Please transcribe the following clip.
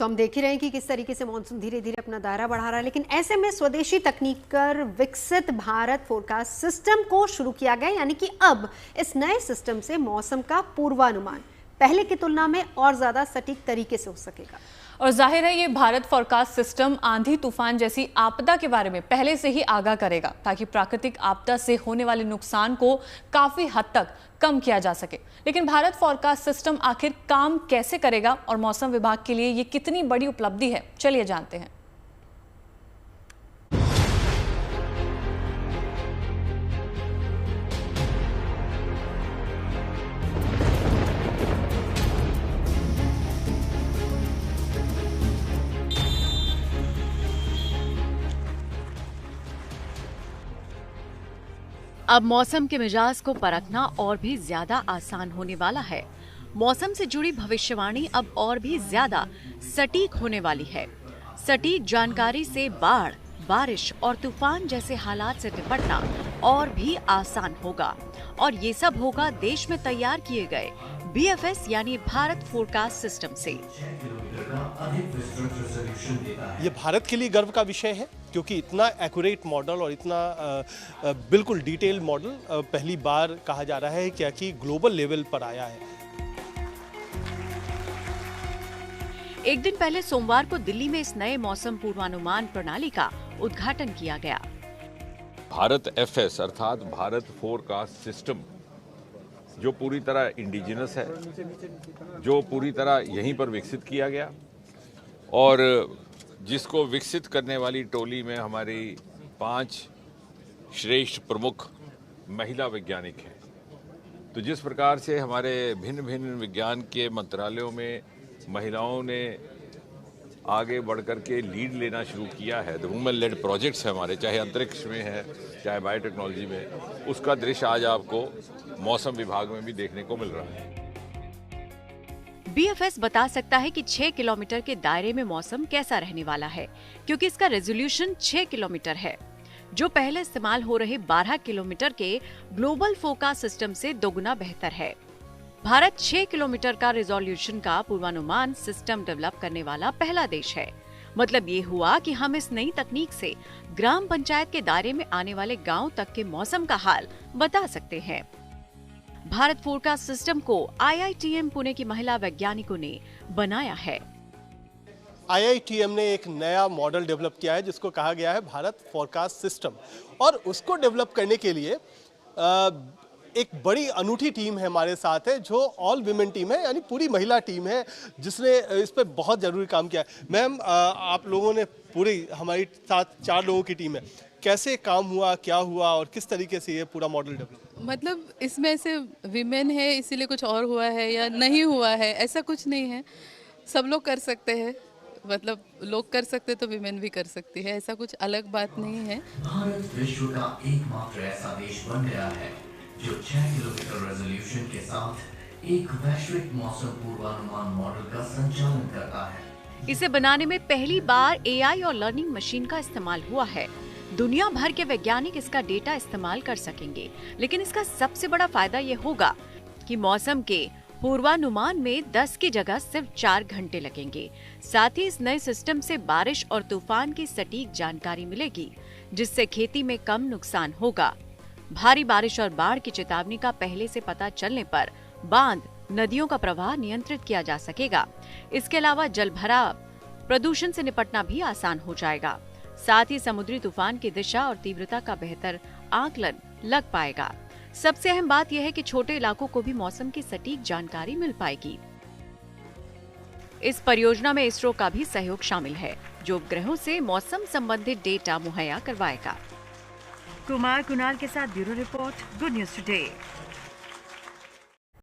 तो हम देख ही रहे हैं कि किस तरीके से मॉनसून धीरे धीरे अपना दायरा बढ़ा रहा है, लेकिन ऐसे में स्वदेशी तकनीक कर विकसित भारत फोरकास्ट सिस्टम को शुरू किया गया, यानी कि अब इस नए सिस्टम से मौसम का पूर्वानुमान पहले की तुलना में और ज्यादा सटीक तरीके से हो सकेगा। और जाहिर है ये भारत फोरकास्ट सिस्टम आंधी तूफान जैसी आपदा के बारे में पहले से ही आगाह करेगा, ताकि प्राकृतिक आपदा से होने वाले नुकसान को काफी हद तक कम किया जा सके। लेकिन भारत फोरकास्ट सिस्टम आखिर काम कैसे करेगा और मौसम विभाग के लिए ये कितनी बड़ी उपलब्धि है, चलिए जानते हैं। अब मौसम के मिजाज को परखना और भी ज्यादा आसान होने वाला है। मौसम से जुड़ी भविष्यवाणी अब और भी ज्यादा सटीक होने वाली है। सटीक जानकारी से बाढ़, बारिश और तूफान जैसे हालात से निपटना और भी आसान होगा, और ये सब होगा देश में तैयार किए गए BFS यानी भारत फोरकास्ट सिस्टम से। ये भारत के लिए गर्व का विषय है, क्योंकि इतना एक्यूरेट मॉडल और इतना बिल्कुल डिटेल मॉडल पहली बार कहा जा रहा है क्या कि ग्लोबल लेवल पर आया है। एक दिन पहले सोमवार को दिल्ली में इस नए मौसम पूर्वानुमान प्रणाली का उद्घाटन किया गया। भारत FS अर्थात भारत फोरकास्ट सिस्टम जो पूरी तरह इंडिजिनस है, जो पूरी तरह यहीं पर विकसित किया गया, और जिसको विकसित करने वाली टोली में हमारी 5 श्रेष्ठ प्रमुख महिला वैज्ञानिक हैं। तो जिस प्रकार से हमारे भिन्न भिन्न विज्ञान के मंत्रालयों में महिलाओं ने आगे बढ़कर के लीड लेना शुरू किया है, द वुमेन लेड प्रोजेक्ट्स है हमारे, चाहे अंतरिक्ष में है चाहे बायोटेक्नोलॉजी में, उसका दृश्य आज आपको मौसम विभाग में भी देखने को मिल रहा है। BFS बता सकता है कि 6 किलोमीटर के दायरे में मौसम कैसा रहने वाला है, क्योंकि इसका रेजोल्यूशन 6 किलोमीटर है, जो पहले इस्तेमाल हो रहे 12 किलोमीटर के ग्लोबल फोरकास्ट सिस्टम से दोगुना बेहतर है। भारत 6 किलोमीटर का रेजोल्यूशन का पूर्वानुमान सिस्टम डेवलप करने वाला पहला देश है। मतलब ये हुआ कि हम इस नई तकनीक से ग्राम पंचायत के दायरे में आने वाले गांव तक के मौसम का हाल बता सकते हैं। भारत फोरकास्ट सिस्टम को IITM पुणे की महिला वैज्ञानिकों ने बनाया है। IITM ने एक नया मॉडल डेवलप किया है जिसको कहा गया है भारत फोरकास्ट सिस्टम, और उसको डेवलप करने के लिए एक बड़ी अनूठी टीम है हमारे साथ है, जो ऑल विमेन टीम है, यानी पूरी महिला टीम है, जिसने इस पर बहुत ज़रूरी काम किया है। मैम, आप लोगों ने पूरी हमारी साथ 4 लोगों की टीम है, कैसे काम हुआ, क्या हुआ और किस तरीके से ये पूरा मॉडल डेवलप? मतलब इसमें ऐसे विमेन है इसीलिए कुछ और हुआ है या नहीं हुआ है, ऐसा कुछ नहीं है। सब लोग कर सकते हैं, मतलब लोग कर सकते तो विमेन भी कर सकती है, ऐसा कुछ अलग बात नहीं है। भारत विश्व का एकमात्र ऐसा देश बन गया है जो 6 किलोमीटर रेजोल्यूशन के साथ एक वैश्विक मौसम पूर्वानुमान मॉडल का संचालन करता है। इसे बनाने में पहली बार AI और लर्निंग मशीन का इस्तेमाल हुआ है। दुनिया भर के वैज्ञानिक इसका डेटा इस्तेमाल कर सकेंगे, लेकिन इसका सबसे बड़ा फायदा ये होगा कि मौसम के पूर्वानुमान में 10 की जगह सिर्फ 4 घंटे लगेंगे। साथ ही इस नए सिस्टम से बारिश और तूफान की सटीक जानकारी मिलेगी, जिससे खेती में कम नुकसान होगा। भारी बारिश और बाढ़ की चेतावनी का पहले से पता चलने पर बांध, नदियों का प्रवाह नियंत्रित किया जा सकेगा। इसके अलावा जलभराव, प्रदूषण से निपटना भी आसान हो जाएगा। साथ ही समुद्री तूफान की दिशा और तीव्रता का बेहतर आकलन लग पाएगा। सबसे अहम बात यह है कि छोटे इलाकों को भी मौसम की सटीक जानकारी मिल पाएगी। इस परियोजना में इसरो का भी सहयोग शामिल है, जो उपग्रहों से मौसम संबंधित डेटा मुहैया करवाएगा। कुमार कुणाल के साथ bureau report, good news today.